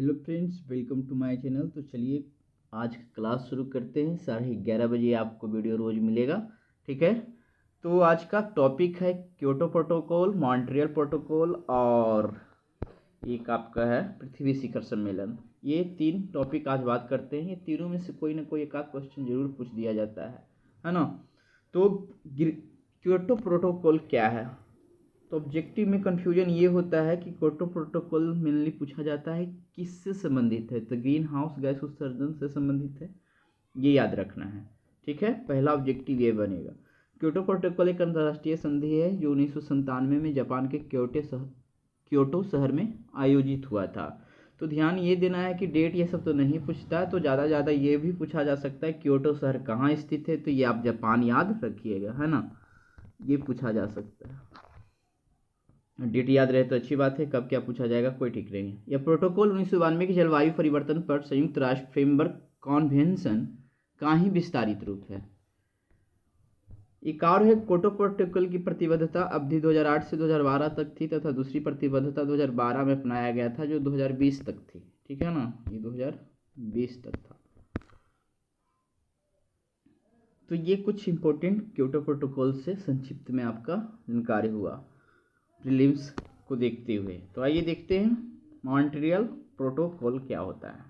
Hello friends, welcome to my channel. तो चलिए आज क्लास शुरू करते हैं। 11:30 आपको वीडियो रोज मिलेगा, ठीक है। तो आज का टॉपिक है क्योटो प्रोटोकॉल, मॉन्ट्रियल प्रोटोकॉल और एक आपका है पृथ्वी शिखर सम्मेलन। ये तीन टॉपिक आज बात करते हैं। ये तीनों में से कोई ना कोई एक आध क्वेश्चन जरूर पूछ दिया जाता है ना। तो क्योटो प्रोटोकॉल क्या है? तो ऑब्जेक्टिव में कन्फ्यूजन ये होता है कि क्योटो प्रोटोकॉल मेनली पूछा जाता है किससे संबंधित है, तो ग्रीन हाउस गैस उत्सर्जन से संबंधित है, ये याद रखना है, ठीक है। पहला ऑब्जेक्टिव ये बनेगा। क्योटो प्रोटोकॉल एक अंतर्राष्ट्रीय संधि है जो 1997 में जापान के क्योटो शहर में आयोजित हुआ था। तो ध्यान ये देना है कि डेट ये सब तो नहीं पूछता, तो ज़्यादा ये भी पूछा जा सकता है क्योटो शहर कहाँ स्थित है, तो ये आप जापान याद रखिएगा, है ना। ये पूछा जा सकता है। डेट याद रहे तो अच्छी बात है, कब क्या पूछा जाएगा कोई ठीक नहीं है। यह प्रोटोकॉल 1992 की जलवायु परिवर्तन पर संयुक्त राष्ट्र फ्रेमवर्क कॉन्वेंशन का ही विस्तारित रूप है। एक और है क्योटो प्रोटोकॉल की प्रतिबद्धता अवधि 2008 से 2012 तक थी तथा दूसरी प्रतिबद्धता 2012 में अपनाया गया था जो 2020 तक थी, ठीक है ना। ये 2020 तक था। तो ये कुछ इंपॉर्टेंट क्योटो प्रोटोकॉल से संक्षिप्त में आपका जानकारी हुआ प्रीलिम्स को देखते हुए। तो आइए देखते हैं मॉन्ट्रियल प्रोटोकॉल क्या होता है।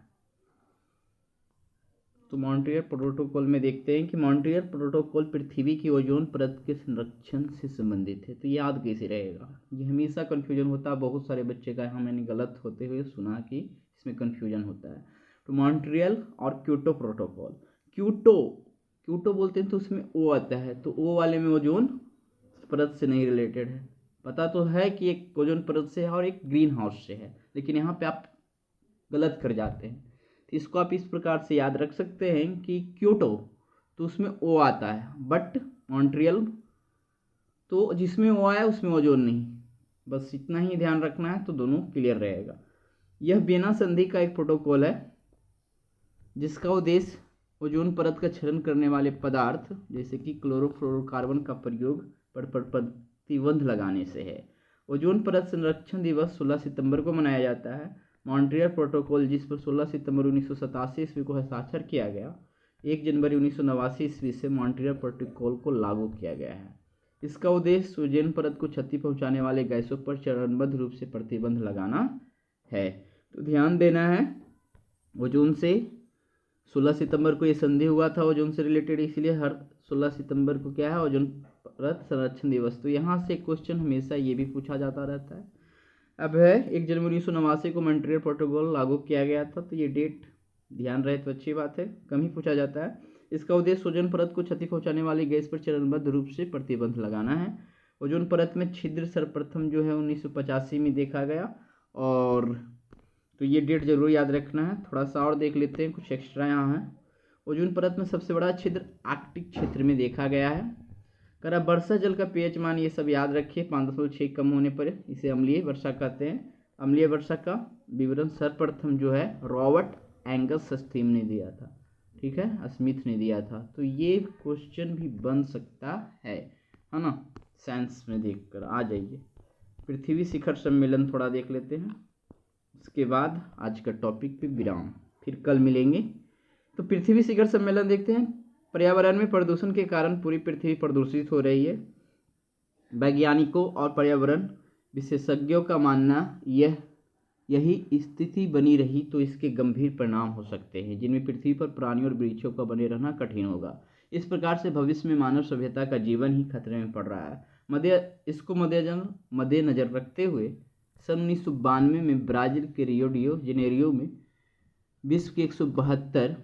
तो मॉन्ट्रियल प्रोटोकॉल में देखते हैं कि मॉन्ट्रियल प्रोटोकॉल पृथ्वी की ओजोन परत के संरक्षण से संबंधित है। तो याद कैसे रहेगा, ये हमेशा कन्फ्यूजन होता है। बहुत सारे बच्चे का यहाँ मैंने गलत होते हुए सुना कि इसमें कन्फ्यूजन होता है। तो मॉन्ट्रियल और क्योटो प्रोटोकॉल, क्योटो बोलते हैं तो उसमें ओ आता है, तो ओ वाले में ओजोन परत से नहीं रिलेटेड है। पता तो है कि एक ओजोन परत से है और एक ग्रीन हाउस से है, लेकिन यहाँ पे आप गलत कर जाते हैं। तो इसको आप इस प्रकार से याद रख सकते हैं कि क्योटो तो उसमें ओ आता है, बट मॉन्ट्रियल तो जिसमें ओ आया उसमें ओजोन नहीं। बस इतना ही ध्यान रखना है, तो दोनों क्लियर रहेगा। यह वियना संधि का एक प्रोटोकॉल है जिसका उद्देश्य ओजोन परत का क्षरण करने वाले पदार्थ जैसे कि क्लोरोफ्लोरोकार्बन का प्रयोग पर प्रतिबंध लगाने से है। ओजोन परत संरक्षण दिवस 16 सितंबर को मनाया जाता है। मॉन्ट्रियल प्रोटोकॉल जिस पर 16 सितंबर 1987 ईस्वी को हस्ताक्षर किया गया, 1 जनवरी 1989 ईस्वी से मॉन्ट्रियल प्रोटोकॉल को लागू किया गया है। इसका उद्देश्य ओजोन परत को क्षति पहुंचाने वाले गैसों पर चरणबद्ध रूप से प्रतिबंध लगाना है। तो ध्यान देना है, ओजोन से 16 सितंबर को ये संधि हुआ था ओजोन से रिलेटेड, इसलिए हर 16 सितंबर को क्या है, ओजोन परत संरक्षण दिवस। तो यहाँ से क्वेश्चन हमेशा ये भी पूछा जाता रहता है। अब है 1 जनवरी 1989 को मॉन्ट्रियल प्रोटोकॉल लागू किया गया था, तो ये डेट ध्यान रहे तो अच्छी बात है, कम ही पूछा जाता है। इसका उद्देश्य ओजोन परत को क्षति पहुंचाने वाली गैस पर चरणबद्ध रूप से प्रतिबंध लगाना है। ओजोन परत में छिद्र सर्वप्रथम जो है 1985 में देखा गया, और तो ये डेट जरूर याद रखना है। थोड़ा सा और देख लेते हैं, कुछ एक्स्ट्रा यहाँ है। ओजोन परत में सबसे बड़ा छिद्र आर्कटिक क्षेत्र में देखा गया है। करा वर्षा जल का पीएच मान ये सब याद रखिए, 5.6 कम होने पर इसे अम्लीय वर्षा कहते हैं। अम्लीय वर्षा का विवरण सर्वप्रथम जो है रॉबर्ट एंगस स्टीम ने दिया था, ठीक है, स्मिथ ने दिया था। तो ये क्वेश्चन भी बन सकता है ना, साइंस में देखकर आ जाइए। पृथ्वी शिखर सम्मेलन थोड़ा देख लेते हैं, उसके बाद आज का टॉपिक पे विराम, फिर कल मिलेंगे। तो पृथ्वी शिखर सम्मेलन देखते हैं। पर्यावरण में प्रदूषण के कारण पूरी पृथ्वी प्रदूषित हो रही है। वैज्ञानिकों और पर्यावरण विशेषज्ञों का मानना यही स्थिति बनी रही तो इसके गंभीर परिणाम हो सकते हैं जिनमें पृथ्वी पर प्राणियों और वृक्षों का बने रहना कठिन होगा। इस प्रकार से भविष्य में मानव सभ्यता का जीवन ही खतरे में पड़ रहा है। इसको मद्देनजर रखते हुए सन 1992 में ब्राजील के रियो डी जेनेरियो में विश्व के 172,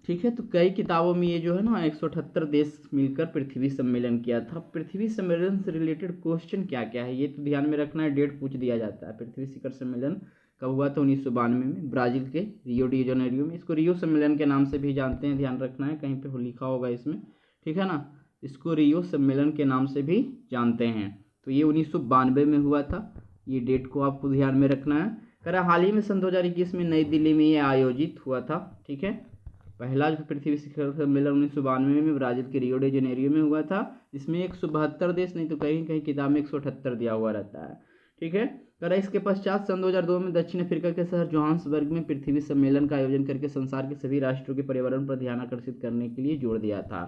ठीक है, तो कई किताबों में ये जो है ना 178 देश मिलकर पृथ्वी सम्मेलन किया था। पृथ्वी सम्मेलन से रिलेटेड क्वेश्चन क्या क्या है ये तो ध्यान में रखना है, डेट पूछ दिया जाता है। पृथ्वी शिखर सम्मेलन कब हुआ था? 1992 में ब्राजील के रियो डी जेनेरियो में। इसको रियो सम्मेलन के नाम से भी जानते हैं, ध्यान रखना है, कहीं पर लिखा होगा इसमें, ठीक है ना। इसको रियो सम्मेलन के नाम से भी जानते हैं। तो ये 1992 में हुआ था, ये डेट को आपको ध्यान में रखना है। करा हाल ही में सन 2021 में नई दिल्ली में ये आयोजित हुआ था, ठीक है। पहला जो पृथ्वी शिखर सम्मेलन 1992 में ब्राजील के रियो डी जेनेरियो में हुआ था, इसमें 172 देश, नहीं तो कहीं कहीं किताब में 178 दिया हुआ रहता है, ठीक है। करा इसके पश्चात सन 2002 में दक्षिण अफ्रीका के शहर जोहान्सबर्ग में पृथ्वी सम्मेलन का आयोजन करके संसार के सभी राष्ट्रों के पर्यावरण पर ध्यान आकर्षित करने के लिए जोर दिया था।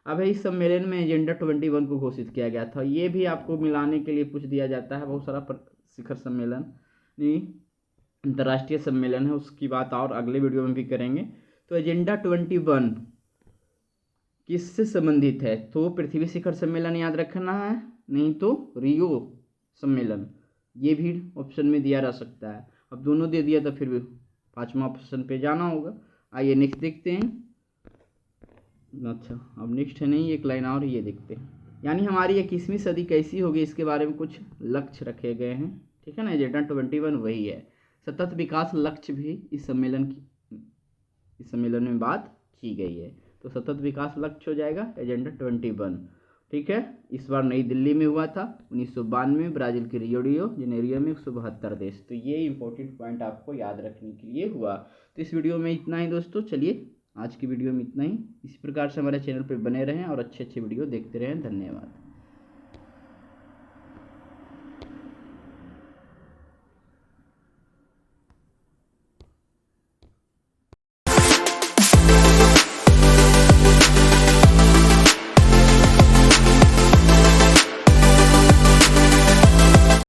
अब इस सम्मेलन में एजेंडा 21 को घोषित किया गया था। ये भी आपको मिलाने के लिए पूछ दिया जाता है। बहुत सारा शिखर सम्मेलन अंतर्राष्ट्रीय सम्मेलन है, उसकी बात और अगले वीडियो में भी करेंगे। तो एजेंडा 21 किससे संबंधित है? तो पृथ्वी शिखर सम्मेलन याद रखना है, नहीं तो रियो सम्मेलन, ये भी ऑप्शन में दिया जा सकता है। अब दोनों दे दिया तो फिर भी 5वां ऑप्शन पे जाना होगा। आइए नेक्स्ट देखते हैं। अच्छा, अब नेक्स्ट है नहीं, एक लाइन और ये देखते हैं। यानी हमारी 21वीं सदी कैसी होगी, इसके बारे में कुछ लक्ष्य रखे गए हैं, ठीक है ना। एजेंडा 21 वही है। सतत विकास लक्ष्य भी इस सम्मेलन में बात की गई है। तो सतत विकास लक्ष्य हो जाएगा एजेंडा 21, ठीक है। इस बार नई दिल्ली में हुआ था 1992 ब्राज़ील के रियो डी जेनेरियो में 172 देश। तो ये इंपॉर्टेंट पॉइंट आपको याद रखने के लिए हुआ। तो इस वीडियो में इतना ही दोस्तों। चलिए आज की वीडियो में इतना ही। इसी प्रकार से हमारे चैनल पर बने रहें और अच्छे अच्छे वीडियो देखते रहें। धन्यवाद।